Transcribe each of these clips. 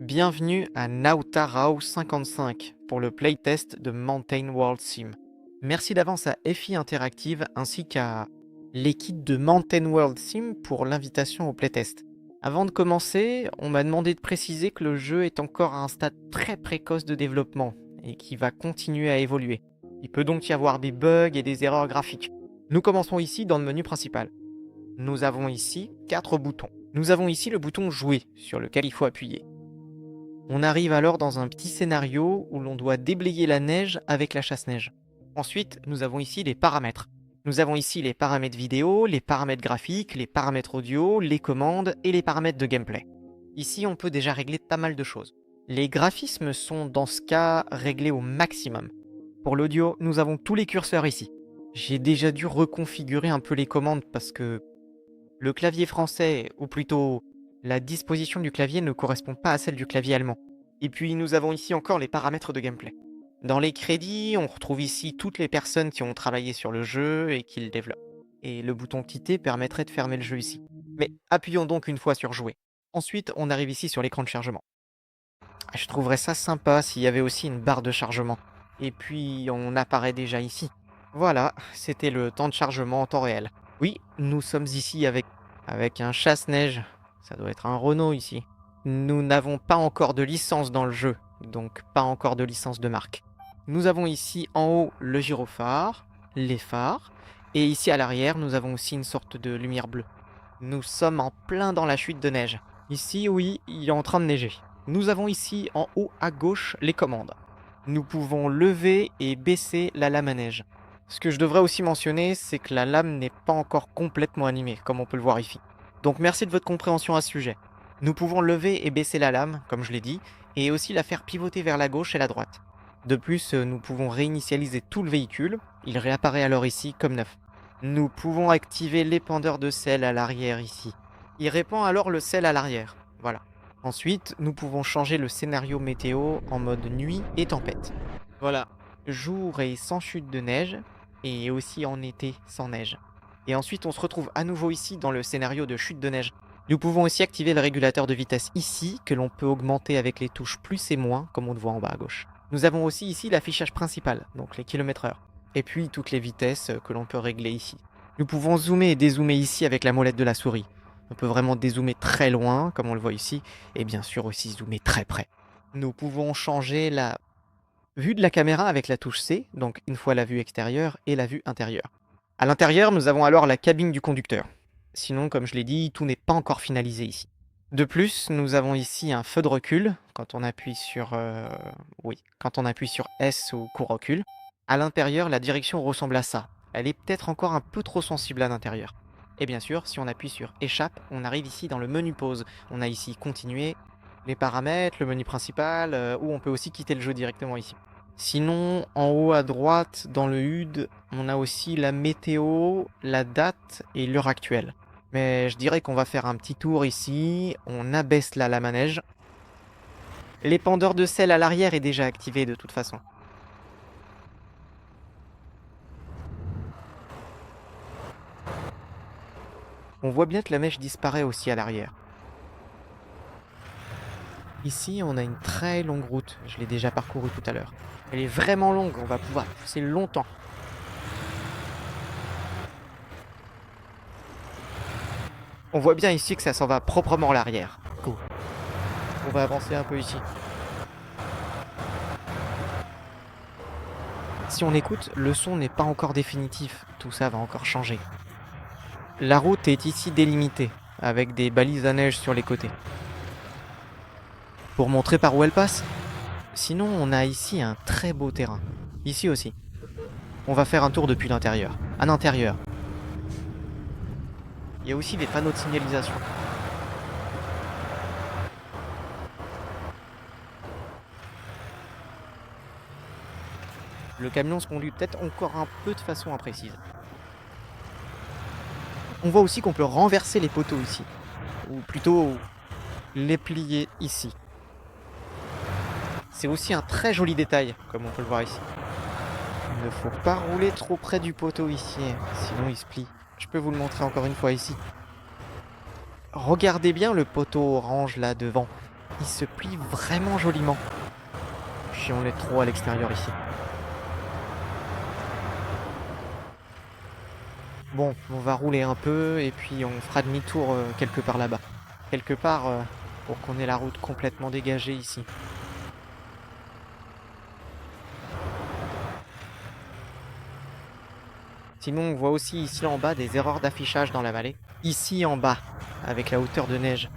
Bienvenue à Nautarau 55 pour le playtest de Mountain World Sim. Merci d'avance à FI Interactive ainsi qu'à l'équipe de Mountain World Sim pour l'invitation au playtest. Avant de commencer, on m'a demandé de préciser que le jeu est encore à un stade très précoce de développement et qui va continuer à évoluer. Il peut donc y avoir des bugs et des erreurs graphiques. Nous commençons ici dans le menu principal. Nous avons ici 4 boutons. Nous avons ici le bouton jouer sur lequel il faut appuyer. On arrive alors dans un petit scénario où l'on doit déblayer la neige avec la chasse-neige. Ensuite, nous avons ici les paramètres. Nous avons ici les paramètres vidéo, les paramètres graphiques, les paramètres audio, les commandes et les paramètres de gameplay. Ici, on peut déjà régler pas mal de choses. Les graphismes sont dans ce cas réglés au maximum. Pour l'audio, nous avons tous les curseurs ici. J'ai déjà dû reconfigurer un peu les commandes parce que le clavier français, ou plutôt la disposition du clavier ne correspond pas à celle du clavier allemand. Et puis nous avons ici encore les paramètres de gameplay. Dans les crédits, on retrouve ici toutes les personnes qui ont travaillé sur le jeu et qui le développent. Et le bouton quitter permettrait de fermer le jeu ici. Mais appuyons donc une fois sur jouer. Ensuite, on arrive ici sur l'écran de chargement. Je trouverais ça sympa s'il y avait aussi une barre de chargement. Et puis on apparaît déjà ici. Voilà, c'était le temps de chargement en temps réel. Oui, nous sommes ici avec un chasse-neige. Ça doit être un Renault ici. Nous n'avons pas encore de licence dans le jeu, donc pas encore de licence de marque. Nous avons ici en haut le gyrophare, les phares, et ici à l'arrière, nous avons aussi une sorte de lumière bleue. Nous sommes en plein dans la chute de neige. Ici, oui, il est en train de neiger. Nous avons ici en haut à gauche les commandes. Nous pouvons lever et baisser la lame à neige. Ce que je devrais aussi mentionner, c'est que la lame n'est pas encore complètement animée, comme on peut le voir ici. Donc merci de votre compréhension à ce sujet. Nous pouvons lever et baisser la lame, comme je l'ai dit, et aussi la faire pivoter vers la gauche et la droite. De plus, nous pouvons réinitialiser tout le véhicule, il réapparaît alors ici comme neuf. Nous pouvons activer l'épandeur de sel à l'arrière ici. Il répand alors le sel à l'arrière, voilà. Ensuite, nous pouvons changer le scénario météo en mode nuit et tempête. Voilà, jour et sans chute de neige, et aussi en été sans neige. Et ensuite, on se retrouve à nouveau ici dans le scénario de chute de neige. Nous pouvons aussi activer le régulateur de vitesse ici, que l'on peut augmenter avec les touches plus et moins, comme on le voit en bas à gauche. Nous avons aussi ici l'affichage principal, donc les km/h. Et puis toutes les vitesses que l'on peut régler ici. Nous pouvons zoomer et dézoomer ici avec la molette de la souris. On peut vraiment dézoomer très loin, comme on le voit ici, et bien sûr aussi zoomer très près. Nous pouvons changer la vue de la caméra avec la touche C, donc une fois la vue extérieure et la vue intérieure. À l'intérieur, nous avons alors la cabine du conducteur. Sinon, comme je l'ai dit, tout n'est pas encore finalisé ici. De plus, nous avons ici un feu de recul quand on appuie sur quand on appuie sur S ou coup recul. À l'intérieur, la direction ressemble à ça. Elle est peut-être encore un peu trop sensible à l'intérieur. Et bien sûr, si on appuie sur échappe, on arrive ici dans le menu pause. On a ici continuer, les paramètres, le menu principal, ou on peut aussi quitter le jeu directement ici. Sinon, en haut à droite, dans le HUD, on a aussi la météo, la date et l'heure actuelle. Mais je dirais qu'on va faire un petit tour ici, on abaisse la lame à neige. L'épandeur de sel à l'arrière est déjà activé de toute façon. On voit bien que la neige disparaît aussi à l'arrière. Ici, on a une très longue route, je l'ai déjà parcourue tout à l'heure. Elle est vraiment longue, on va pouvoir pousser longtemps. On voit bien ici que ça s'en va proprement à l'arrière. Go. On va avancer un peu ici. Si on écoute, le son n'est pas encore définitif, tout ça va encore changer. La route est ici délimitée, avec des balises à neige sur les côtés. Pour montrer par où elle passe. Sinon, on a ici un très beau terrain. Ici aussi. On va faire un tour depuis l'intérieur. À l'intérieur. Il y a aussi des panneaux de signalisation. Le camion se conduit peut-être encore un peu de façon imprécise. On voit aussi qu'on peut renverser les poteaux ici. Ou plutôt les plier ici. C'est aussi un très joli détail, comme on peut le voir ici. Il ne faut pas rouler trop près du poteau ici, sinon il se plie. Je peux vous le montrer encore une fois ici. Regardez bien le poteau orange là devant. Il se plie vraiment joliment. Puis on est trop à l'extérieur ici. Bon, on va rouler un peu et puis on fera demi-tour quelque part là-bas. Quelque part pour qu'on ait la route complètement dégagée ici. Sinon, on voit aussi ici en bas des erreurs d'affichage dans la vallée. Ici en bas, avec la hauteur de neige.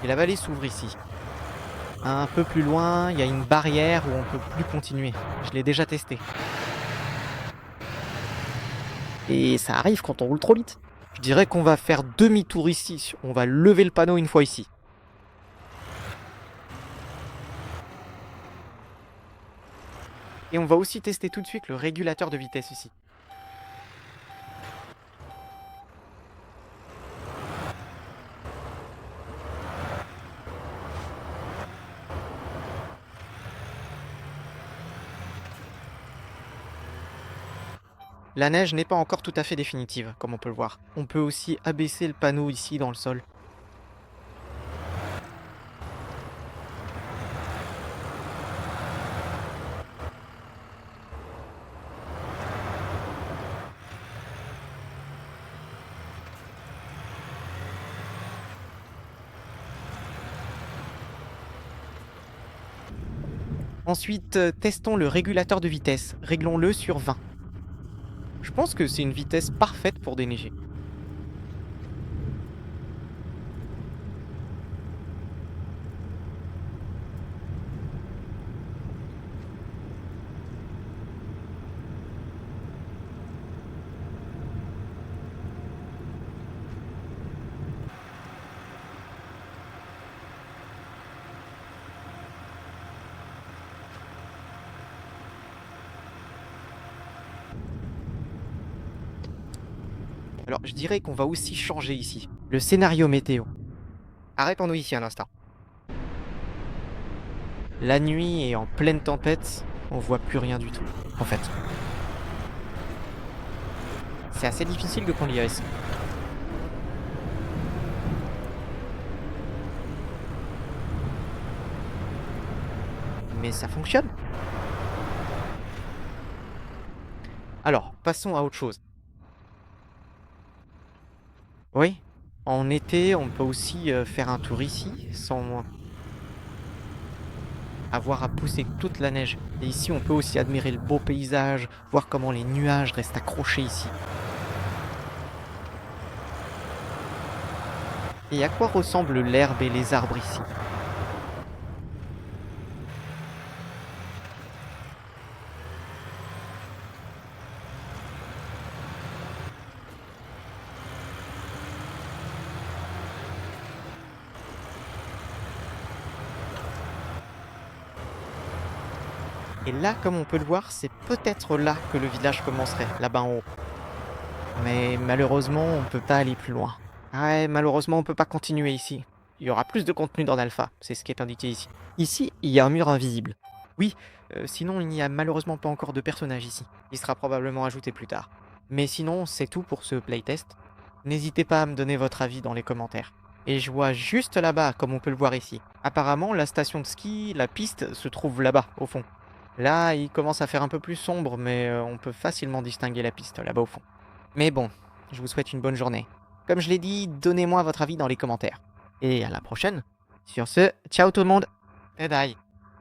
Et la vallée s'ouvre ici. Un peu plus loin, il y a une barrière où on peut plus continuer. Je l'ai déjà testé. Et ça arrive quand on roule trop vite. Je dirais qu'on va faire demi-tour ici. On va lever le panneau une fois ici. Et on va aussi tester tout de suite le régulateur de vitesse ici. La neige n'est pas encore tout à fait définitive, comme on peut le voir. On peut aussi abaisser le panneau ici dans le sol. Ensuite, testons le régulateur de vitesse. Réglons-le sur 20. Je pense que c'est une vitesse parfaite pour déneiger. Alors, je dirais qu'on va aussi changer ici. Le scénario météo. Arrêtons-nous ici un instant. La nuit et en pleine tempête, on voit plus rien du tout, en fait. C'est assez difficile de conduire ici. Mais ça fonctionne. Alors, passons à autre chose. Oui, en été, on peut aussi faire un tour ici, sans avoir à pousser toute la neige. Et ici, on peut aussi admirer le beau paysage, voir comment les nuages restent accrochés ici. Et à quoi ressemblent l'herbe et les arbres ici? Et là, comme on peut le voir, c'est peut-être là que le village commencerait, là-bas en haut. Mais malheureusement, on peut pas aller plus loin. Ouais, malheureusement, on peut pas continuer ici. Il y aura plus de contenu dans l'alpha, c'est ce qui est indiqué ici. Ici, il y a un mur invisible. Oui, sinon il n'y a malheureusement pas encore de personnage ici. Il sera probablement ajouté plus tard. Mais sinon, c'est tout pour ce playtest. N'hésitez pas à me donner votre avis dans les commentaires. Et je vois juste là-bas, comme on peut le voir ici. Apparemment, la station de ski, la piste, se trouve là-bas, au fond. Là, il commence à faire un peu plus sombre, mais on peut facilement distinguer la piste là-bas au fond. Mais bon, je vous souhaite une bonne journée. Comme je l'ai dit, donnez-moi votre avis dans les commentaires. Et à la prochaine. Sur ce, ciao tout le monde. Et bye.